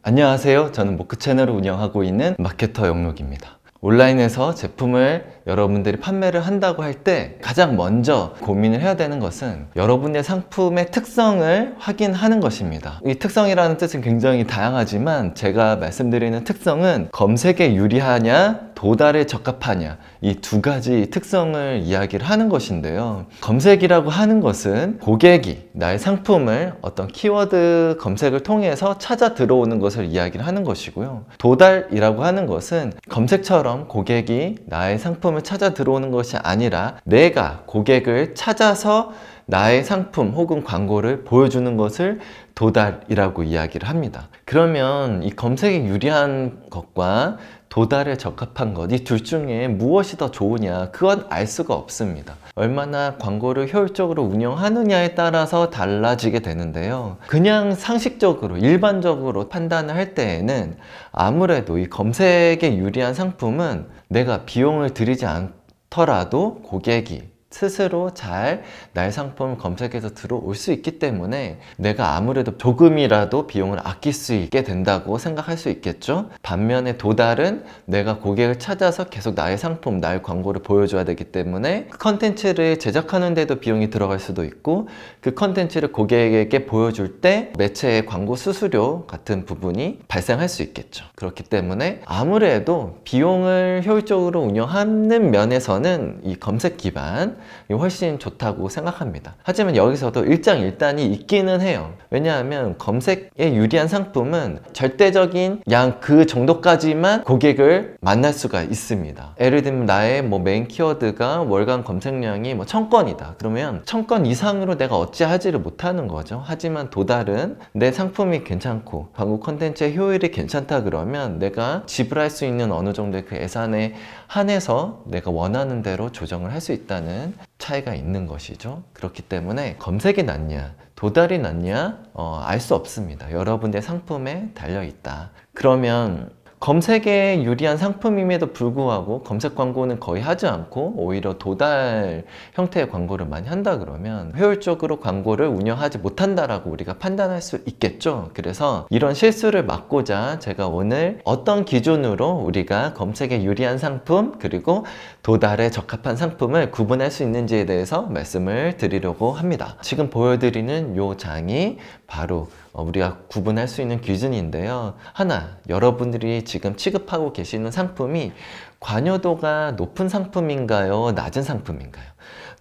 안녕하세요. 저는 모크 채널을 운영하고 있는 마케터 영록입니다. 온라인에서 제품을 여러분들이 판매를 한다고 할 때 가장 먼저 고민을 해야 되는 것은 여러분의 상품의 특성을 확인하는 것입니다. 이 특성이라는 뜻은 굉장히 다양하지만 제가 말씀드리는 특성은 검색에 유리하냐 도달에 적합하냐, 이 두 가지 특성을 이야기를 하는 것인데요. 검색이라고 하는 것은 고객이 나의 상품을 어떤 키워드 검색을 통해서 찾아 들어오는 것을 이야기를 하는 것이고요. 도달이라고 하는 것은 검색처럼 고객이 나의 상품을 찾아 들어오는 것이 아니라 내가 고객을 찾아서 나의 상품 혹은 광고를 보여주는 것을 도달이라고 이야기를 합니다. 그러면 이 검색에 유리한 것과 도달에 적합한 것, 이 둘 중에 무엇이 더 좋으냐, 그건 알 수가 없습니다. 얼마나 광고를 효율적으로 운영하느냐에 따라서 달라지게 되는데요. 그냥 상식적으로, 일반적으로 판단을 할 때에는 아무래도 이 검색에 유리한 상품은 내가 비용을 들이지 않더라도 고객이 스스로 잘 나의 상품을 검색해서 들어올 수 있기 때문에 내가 아무래도 조금이라도 비용을 아낄 수 있게 된다고 생각할 수 있겠죠. 반면에 도달은 내가 고객을 찾아서 계속 나의 상품, 나의 광고를 보여줘야 되기 때문에 그 컨텐츠를 제작하는 데도 비용이 들어갈 수도 있고, 그 컨텐츠를 고객에게 보여줄 때 매체의 광고 수수료 같은 부분이 발생할 수 있겠죠. 그렇기 때문에 아무래도 비용을 효율적으로 운영하는 면에서는 이 검색 기반 훨씬 좋다고 생각합니다. 하지만 여기서도 일장일단이 있기는 해요. 왜냐하면 검색에 유리한 상품은 절대적인 양 그 정도까지만 고객을 만날 수가 있습니다. 예를 들면 나의 메인 키워드가 월간 검색량이 1000건이다. 그러면 1000건 이상으로 내가 어찌하지를 못하는 거죠. 하지만 도달은 내 상품이 괜찮고 광고 콘텐츠의 효율이 괜찮다 그러면 내가 지불할 수 있는 어느 정도의 그 예산에 한해서 내가 원하는 대로 조정을 할 수 있다는 차이가 있는 것이죠. 그렇기 때문에 검색이 낫냐 도달이 낫냐 알 수 없습니다. 여러분의 상품에 달려있다. 그러면 검색에 유리한 상품임에도 불구하고 검색 광고는 거의 하지 않고 오히려 도달 형태의 광고를 많이 한다 그러면 효율적으로 광고를 운영하지 못한다라고 우리가 판단할 수 있겠죠. 그래서 이런 실수를 막고자 제가 오늘 어떤 기준으로 우리가 검색에 유리한 상품 그리고 도달에 적합한 상품을 구분할 수 있는지에 대해서 말씀을 드리려고 합니다. 지금 보여드리는 이 장이 바로 우리가 구분할 수 있는 기준인데요. 하나, 여러분들이 지금 취급하고 계시는 상품이 관여도가 높은 상품인가요? 낮은 상품인가요?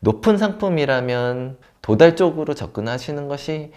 높은 상품이라면 도달 쪽으로 접근하시는 것이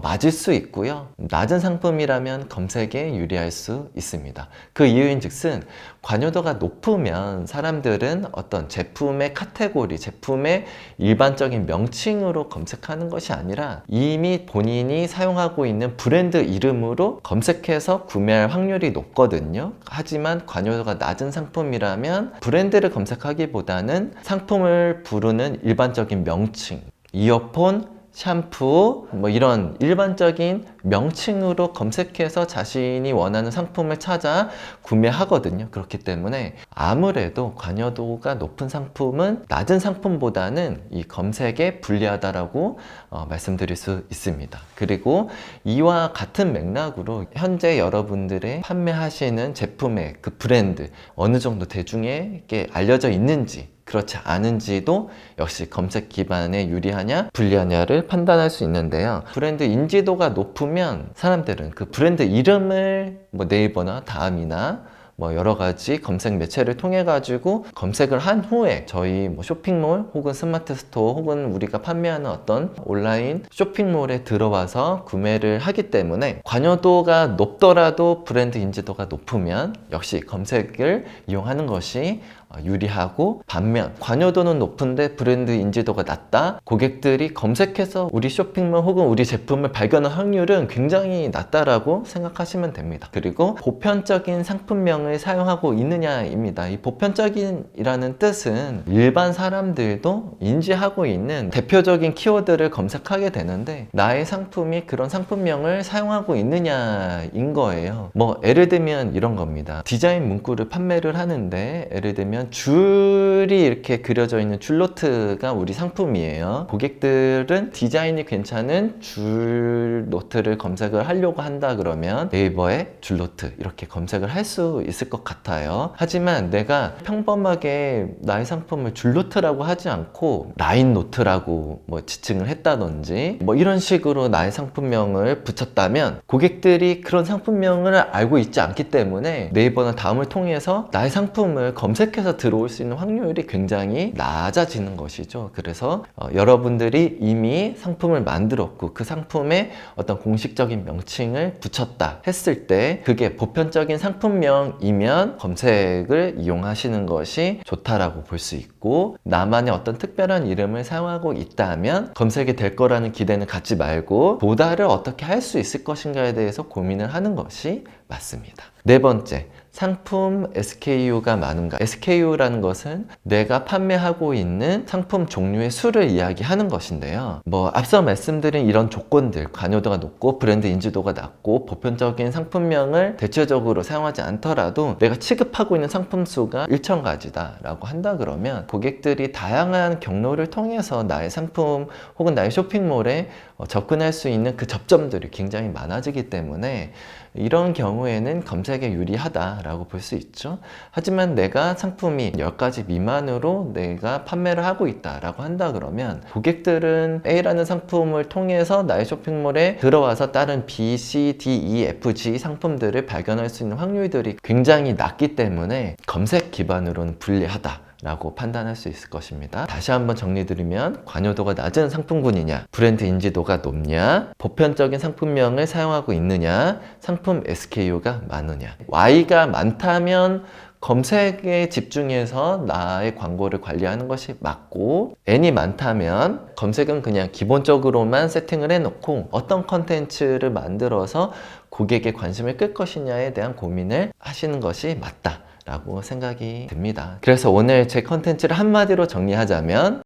맞을 수 있고요. 낮은 상품이라면 검색에 유리할 수 있습니다. 그 이유인 즉슨 관여도가 높으면 사람들은 어떤 제품의 카테고리, 제품의 일반적인 명칭으로 검색하는 것이 아니라 이미 본인이 사용하고 있는 브랜드 이름으로 검색해서 구매할 확률이 높거든요. 하지만 관여도가 낮은 상품이라면 브랜드를 검색하기보다는 상품을 부르는 일반적인 명칭, 이어폰, 샴푸, 이런 일반적인 명칭으로 검색해서 자신이 원하는 상품을 찾아 구매하거든요. 그렇기 때문에 아무래도 관여도가 높은 상품은 낮은 상품보다는 이 검색에 불리하다라고 말씀드릴 수 있습니다. 그리고 이와 같은 맥락으로 현재 여러분들의 판매하시는 제품의 그 브랜드 어느 정도 대중에게 알려져 있는지 그렇지 않은지도 역시 검색 기반에 유리하냐 불리하냐를 판단할 수 있는데요. 브랜드 인지도가 높으면 사람들은 그 브랜드 이름을 네이버나 다음이나 여러 가지 검색 매체를 통해 가지고 검색을 한 후에 저희 쇼핑몰 혹은 스마트 스토어 혹은 우리가 판매하는 어떤 온라인 쇼핑몰에 들어와서 구매를 하기 때문에 관여도가 높더라도 브랜드 인지도가 높으면 역시 검색을 이용하는 것이 유리하고, 반면 관여도는 높은데 브랜드 인지도가 낮다, 고객들이 검색해서 우리 쇼핑몰 혹은 우리 제품을 발견할 확률은 굉장히 낮다라고 생각하시면 됩니다. 그리고 보편적인 상품명을 사용하고 있느냐입니다. 이 보편적인이라는 뜻은 일반 사람들도 인지하고 있는 대표적인 키워드를 검색하게 되는데 나의 상품이 그런 상품명을 사용하고 있느냐인 거예요. 예를 들면 이런 겁니다. 디자인 문구를 판매를 하는데 예를 들면 보시면 줄이 이렇게 그려져 있는 줄노트가 우리 상품이에요. 고객들은 디자인이 괜찮은 줄 노트를 검색을 하려고 한다 그러면 네이버에 줄노트 이렇게 검색을 할 수 있을 것 같아요. 하지만 내가 평범하게 나의 상품을 줄노트라고 하지 않고 라인노트라고 뭐 지칭을 했다든지 뭐 이런 식으로 나의 상품명을 붙였다면 고객들이 그런 상품명을 알고 있지 않기 때문에 네이버나 다음을 통해서 나의 상품을 검색해서 들어올 수 있는 확률이 굉장히 낮아지는 것이죠. 그래서 여러분들이 이미 상품을 만들었고 그 상품에 어떤 공식적인 명칭을 붙였다 했을 때 그게 보편적인 상품명이면 검색을 이용하시는 것이 좋다라고 볼 수 있고, 나만의 어떤 특별한 이름을 사용하고 있다면 검색이 될 거라는 기대는 갖지 말고 보다를 어떻게 할 수 있을 것인가에 대해서 고민을 하는 것이 맞습니다. 네 번째, 상품 SKU가 많은가? SKU라는 것은 내가 판매하고 있는 상품 종류의 수를 이야기하는 것인데요. 뭐 앞서 말씀드린 이런 조건들, 관여도가 높고 브랜드 인지도가 낮고 보편적인 상품명을 대체적으로 사용하지 않더라도 내가 취급하고 있는 상품 수가 1000가지다 라고 한다 그러면 고객들이 다양한 경로를 통해서 나의 상품 혹은 나의 쇼핑몰에 접근할 수 있는 그 접점들이 굉장히 많아지기 때문에 이런 경우에는 검색에 유리하다라고 볼 수 있죠. 하지만 내가 상품이 10가지 미만으로 내가 판매를 하고 있다라고 한다 그러면 고객들은 A라는 상품을 통해서 나의 쇼핑몰에 들어와서 다른 B, C, D, E, F, G 상품들을 발견할 수 있는 확률들이 굉장히 낮기 때문에 검색 기반으로는 불리하다 라고 판단할 수 있을 것입니다. 다시 한번 정리드리면 관여도가 낮은 상품군이냐, 브랜드 인지도가 높냐, 보편적인 상품명을 사용하고 있느냐, 상품 SKU가 많으냐. Y가 많다면 검색에 집중해서 나의 광고를 관리하는 것이 맞고, N이 많다면 검색은 그냥 기본적으로만 세팅을 해놓고 어떤 컨텐츠를 만들어서 고객의 관심을 끌 것이냐에 대한 고민을 하시는 것이 맞다 라고 생각이 듭니다. 그래서 오늘 제 컨텐츠를 한마디로 정리하자면